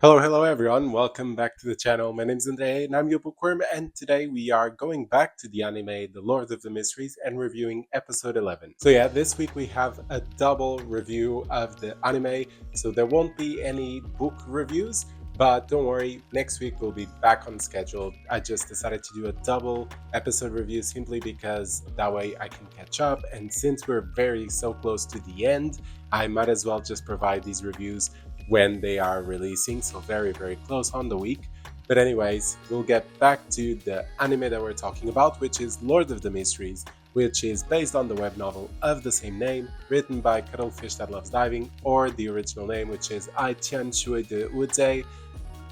Hello everyone, welcome back to the channel. My name is Andre and I'm your bookworm, and today we are going back to the anime The Lord of the Mysteries and reviewing episode 11. So yeah, this week we have a double review of the anime, so there won't be any book reviews, but don't worry, next week we'll be back on schedule. I just decided to do a double episode review simply because that way I can catch up, and since we're so close to the end, I might as well just provide these reviews when they are releasing, so very close on the week. But anyways, we'll get back to the anime that we're talking about, which is Lord of the Mysteries, which is based on the web novel of the same name, written by Cuttlefish That Loves Diving, or the original name, which is Qian Shui de Wuzei.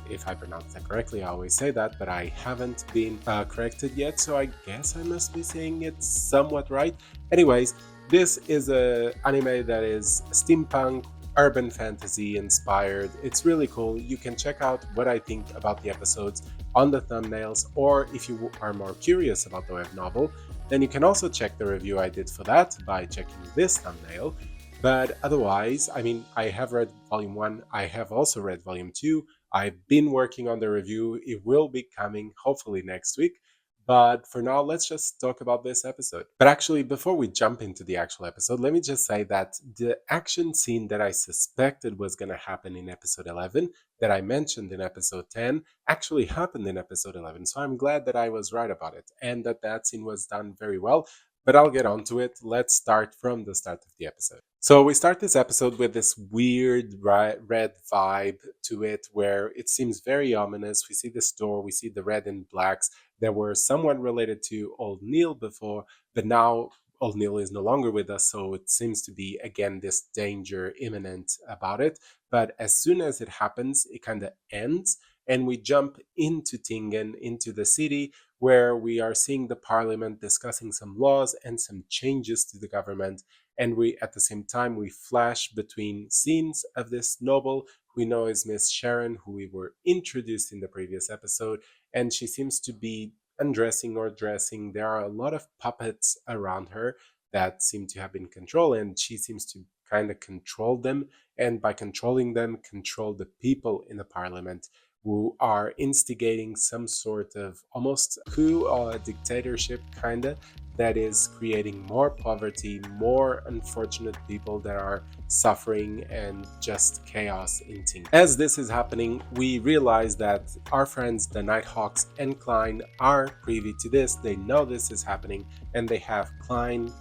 If I pronounce that correctly, I always say that, but I haven't been corrected yet, so I guess I must be saying it somewhat right. Anyways, this is an anime that is steampunk, urban fantasy inspired. It's really cool. You can check out what I think about the episodes on the thumbnails, or if you are more curious about the web novel, then you can also check the review I did for that by checking this thumbnail. But otherwise, I have read volume 1, I have also read volume 2. I've been working on the review. It will be coming hopefully next week. But for now, let's just talk about this episode. But actually, before we jump into the actual episode, let me just say that the action scene that I suspected was going to happen in episode 11, that I mentioned in episode 10, actually happened in episode 11. So I'm glad that I was right about it and that scene was done very well. But I'll get onto it. Let's start from the start of the episode. So we start this episode with this weird red vibe to it where it seems very ominous. We see this door, we see the red and blacks. There were someone related to Old Neil before, but now Old Neil is no longer with us, so it seems to be, again, this danger imminent about it. But as soon as it happens, it kind of ends, and we jump into Tingen, into the city, where we are seeing the parliament discussing some laws and some changes to the government. And we, at the same time, we flash between scenes of this noble, who we know is Miss Sharon, who we were introduced in the previous episode, and she seems to be undressing or dressing. There are a lot of puppets around her that seem to have been controlled, and she seems to kind of control them, and by controlling them, control the people in the parliament, who are instigating some sort of almost coup or a dictatorship kind of, that is creating more poverty, more unfortunate people that are suffering, and just chaos in Ting. As this is happening, we realize that our friends the Nighthawks and Klein are privy to this. They know this is happening, and they have Klein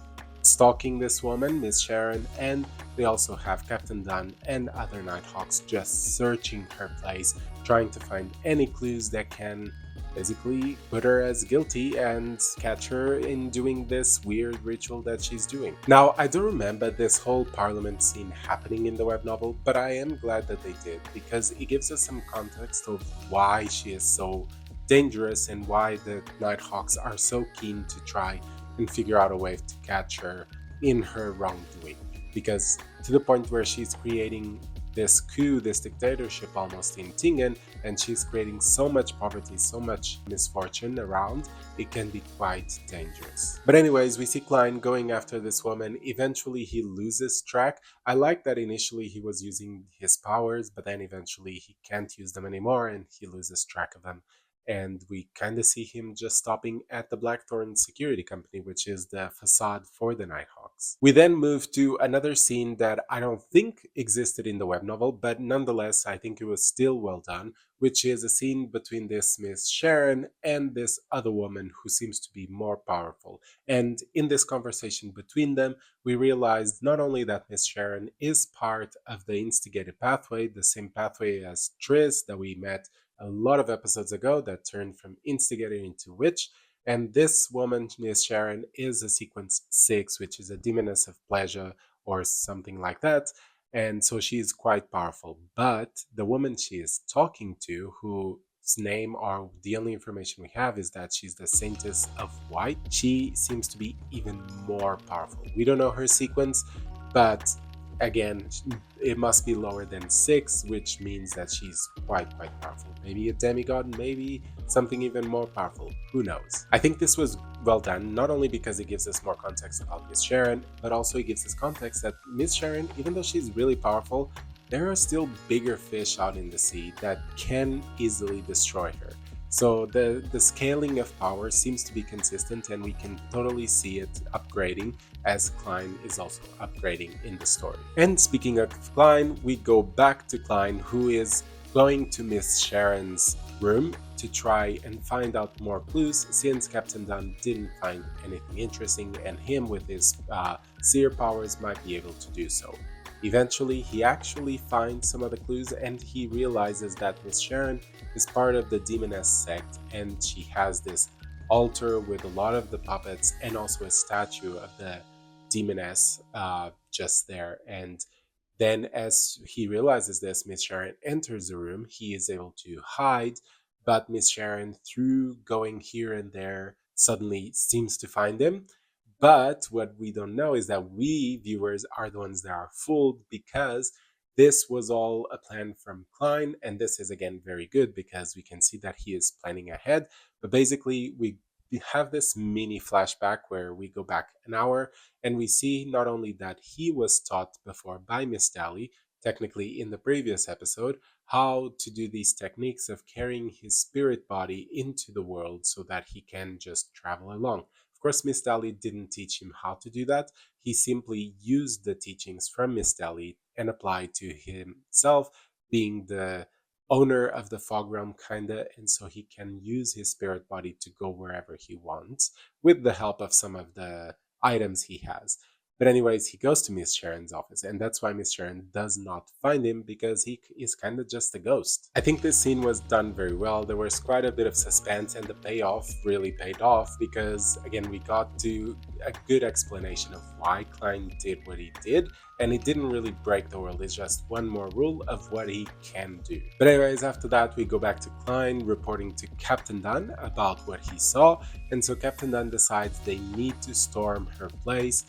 stalking this woman, Miss Sharon, and they also have Captain Dunn and other Nighthawks just searching her place, trying to find any clues that can basically put her as guilty and catch her in doing this weird ritual that she's doing. Now, I don't remember this whole parliament scene happening in the web novel, but I am glad that they did, because it gives us some context of why she is so dangerous and why the Nighthawks are so keen to try and figure out a way to catch her in her wrongdoing. Because to the point where she's creating this coup, this dictatorship almost in Tingen, and she's creating so much poverty, so much misfortune around, it can be quite dangerous. But anyways, we see Klein going after this woman. Eventually he loses track. I like that initially he was using his powers, but then eventually he can't use them anymore and he loses track of them. And we kind of see him just stopping at the Blackthorn Security Company, which is the facade for the Nighthawks. We then move to another scene that I don't think existed in the web novel, but nonetheless, I think it was still well done, which is a scene between this Miss Sharon and this other woman who seems to be more powerful. And in this conversation between them, we realized not only that Miss Sharon is part of the instigated pathway, the same pathway as Triss that we met a lot of episodes ago, that turned from instigator into witch. And this woman, Miss Sharon, is a sequence 6, which is a demoness of pleasure or something like that. And so she is quite powerful. But the woman she is talking to, whose name or the only information we have is that she's the Saintess of White, she seems to be even more powerful. We don't know her sequence, but again, it must be lower than 6, which means that she's quite powerful. Maybe a demigod, maybe something even more powerful. Who knows? I think this was well done, not only because it gives us more context about Miss Sharon, but also it gives us context that Miss Sharon, even though she's really powerful, there are still bigger fish out in the sea that can easily destroy her. So the scaling of power seems to be consistent, and we can totally see it upgrading as Klein is also upgrading in the story. And speaking of Klein, we go back to Klein, who is going to Miss Sharon's room to try and find out more clues, since Captain Dunn didn't find anything interesting, and him with his seer powers might be able to do so. Eventually, he actually finds some of the clues, and he realizes that Miss Sharon is part of the Demoness sect, and she has this altar with a lot of the puppets and also a statue of the Demoness just there. And then, as he realizes this, Miss Sharon enters the room. He is able to hide, but Miss Sharon, through going here and there, suddenly seems to find him. But what we don't know is that we viewers are the ones that are fooled, because this was all a plan from Klein. And this is again very good because we can see that he is planning ahead. But basically, we have this mini flashback where we go back an hour and we see not only that he was taught before by Miss Daly, technically in the previous episode, how to do these techniques of carrying his spirit body into the world so that he can just travel along. Of course, Miss Daly didn't teach him how to do that. He simply used the teachings from Miss Daly and applied to himself, being the owner of the fog realm, kinda, and so he can use his spirit body to go wherever he wants with the help of some of the items he has. But anyways, he goes to Miss Sharon's office, and that's why Miss Sharon does not find him, because he is kind of just a ghost. I think this scene was done very well. There was quite a bit of suspense, and the payoff really paid off, because again, we got to a good explanation of why Klein did what he did, and it didn't really break the world. It's just one more rule of what he can do. But anyways, after that, we go back to Klein reporting to Captain Dunn about what he saw, and so Captain Dunn decides they need to storm her place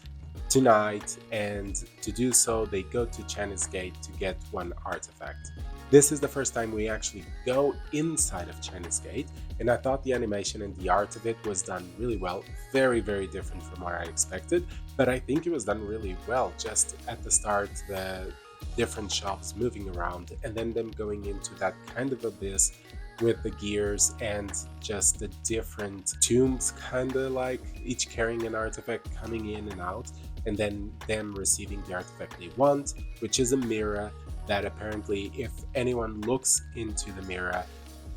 tonight, and to do so they go to Chinese Gate to get one artifact. This is the first time we actually go inside of Chinese Gate, and I thought the animation and the art of it was done really well. Very different from what I expected, but I think it was done really well. Just at the start, the different shelves moving around, and then them going into that kind of abyss with the gears and just the different tombs, kind of like each carrying an artifact coming in and out, and then them receiving the artifact they want, which is a mirror that apparently if anyone looks into the mirror,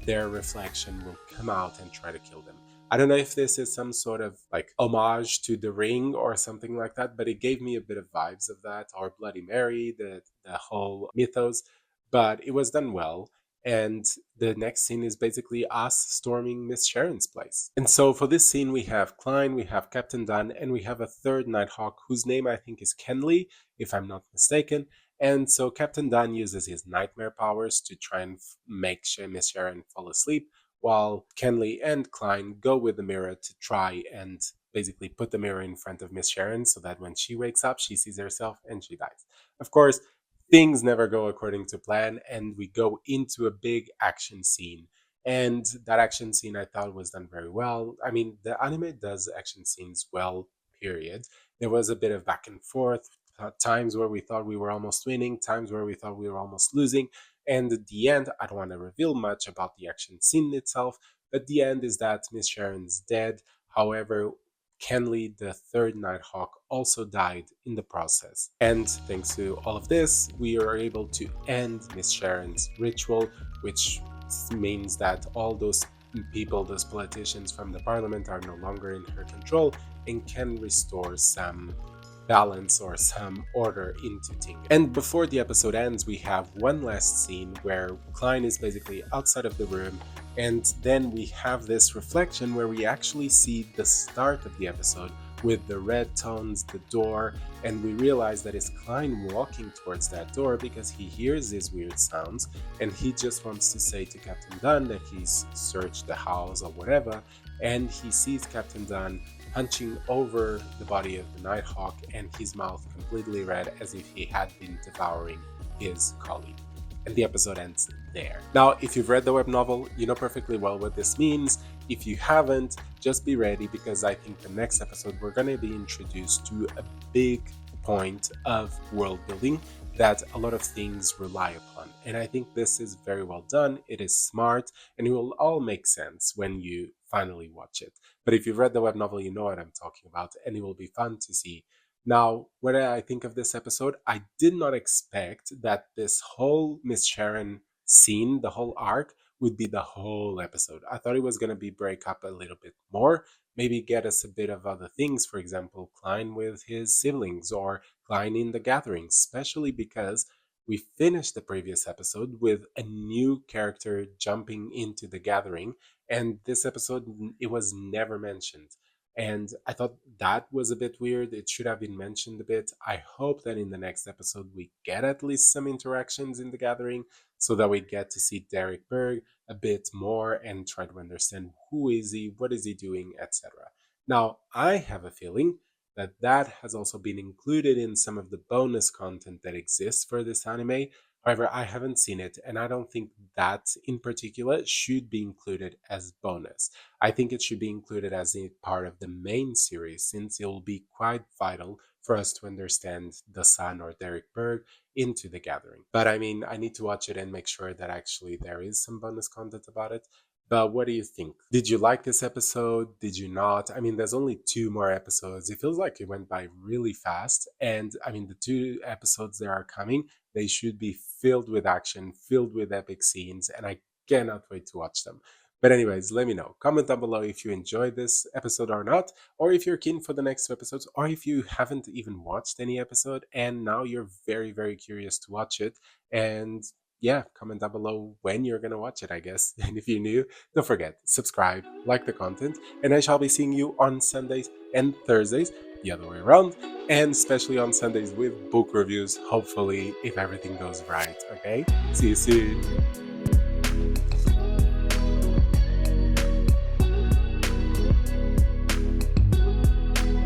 their reflection will come out and try to kill them. I don't know if this is some sort of like homage to The Ring or something like that, but it gave me a bit of vibes of that, or Bloody Mary, the whole mythos, but it was done well. And the next scene is basically us storming Miss Sharon's place. And so for this scene, we have Klein, we have Captain Dunn, and we have a third Nighthawk whose name I think is Kenley, if I'm not mistaken. And so Captain Dunn uses his nightmare powers to try and make Miss Sharon fall asleep, while Kenley and Klein go with the mirror to try and basically put the mirror in front of Miss Sharon so that when she wakes up, she sees herself and she dies. Of course, things never go according to plan, and we go into a big action scene. And that action scene I thought was done very well. I mean, the anime does action scenes well, period. There was a bit of back and forth, times where we thought we were almost winning, times where we thought we were almost losing. And at the end, I don't want to reveal much about the action scene itself, but the end is that Miss Sharon's dead. However, Kenley, the third Nighthawk, also died in the process. And thanks to all of this, we are able to end Miss Sharon's ritual, which means that all those people, those politicians from the parliament, are no longer in her control and can restore some balance or some order into Tinga. And before the episode ends, we have one last scene where Klein is basically outside of the room, and then we have this reflection where we actually see the start of the episode with the red tones, the door, and we realize that it's Klein walking towards that door because he hears these weird sounds, and he just wants to say to Captain Dunn that he's searched the house or whatever, and he sees Captain Dunn hunching over the body of the Nighthawk and his mouth completely red as if he had been devouring his colleague. And the episode ends there. Now, if you've read the web novel, you know perfectly well what this means. If you haven't, just be ready, because I think the next episode we're going to be introduced to a big point of world building that a lot of things rely upon. And I think this is very well done. It is smart, and it will all make sense when you finally watch it. But if you've read the web novel, you know what I'm talking about, and it will be fun to see. Now, when I think of this episode, I did not expect that this whole Miss Sharon scene, the whole arc, would be the whole episode. I thought it was going to be break up a little bit more, maybe get us a bit of other things, for example, Klein with his siblings or Klein in the gathering, especially because we finished the previous episode with a new character jumping into the gathering, and this episode it was never mentioned. And I thought that was a bit weird. It should have been mentioned a bit. I hope that in the next episode we get at least some interactions in the gathering so that we get to see Derek Berg a bit more and try to understand who is he, what is he doing, etc. Now, I have a feeling that that has also been included in some of the bonus content that exists for this anime. However, I haven't seen it, and I don't think that in particular should be included as bonus. I think it should be included as a part of the main series, since it will be quite vital for us to understand the son or Derek Berg into the gathering. But I mean, I need to watch it and make sure that actually there is some bonus content about it. But what do you think? Did you like this episode? Did you not? I mean, there's only two more episodes. It feels like it went by really fast. And I mean, the two episodes that are coming, they should be filled with action, filled with epic scenes, and I cannot wait to watch them. But anyways, let me know. Comment down below if you enjoyed this episode or not, or if you're keen for the next two episodes, or if you haven't even watched any episode and now you're very, very curious to watch it. And yeah, comment down below when you're gonna watch it, I guess. And if you're new, don't forget, subscribe, like the content, and I shall be seeing you on Sundays and Thursdays, the other way around, and especially on Sundays with book reviews, hopefully, if everything goes right, okay? See you soon.